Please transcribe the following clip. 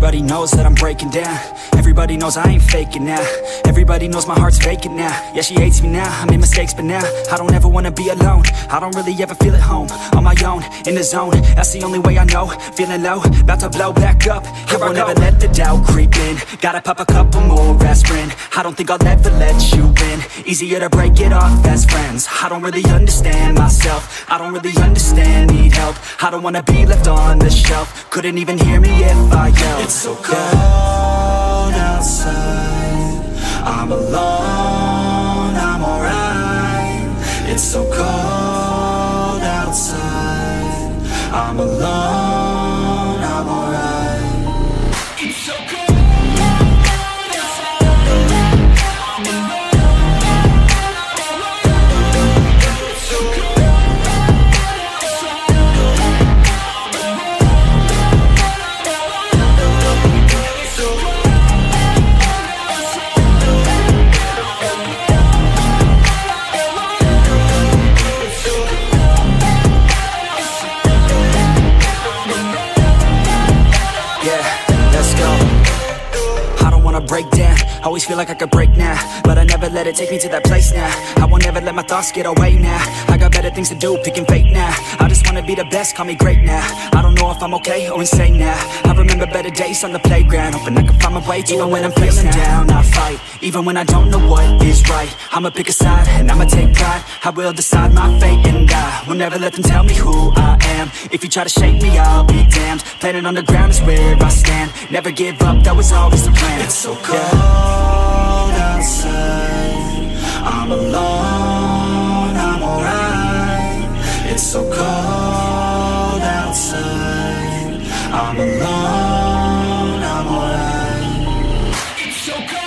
Everybody knows that I'm breaking down. Everybody knows I ain't faking now. Everybody knows my heart's vacant now. Yeah, she hates me now, I made mistakes but now I don't ever wanna be alone. I don't really ever feel at home. On my own, in the zone, that's the only way I know. Feeling low, about to blow back up. Here I won't ever let the doubt creep in. Gotta pop a couple more aspirin. I don't think I'll ever let you in. Easier to break it off as friends. I don't really understand myself. I don't really understand, need help. I don't wanna be left on the shelf. Couldn't even hear me if I yelled. It's so cold outside, I'm alone, I'm alright. It's so cold outside, I'm alone, I'm alright. It's so cold. Break down, always feel like I could break now, but I never let it take me to that place now. I won't ever let my thoughts get away now. I got better things to do, picking fate now. I just wanna be the best, call me great now. I don't know if I'm okay or insane now. I remember better days on the playground, hoping I can find my way to even when I'm feeling down, I fight. Even when I don't know what is right, I'ma pick a side and I'ma take pride. I will decide my fate and I will never let them tell me who I am. If you try to shake me, I'll be damned. Planet on the ground is where I stand. Never give up, that was always the plan. It's so cold outside, I'm alone, I'm alright. It's so cold outside, I'm alone, I'm alright. It's so cold.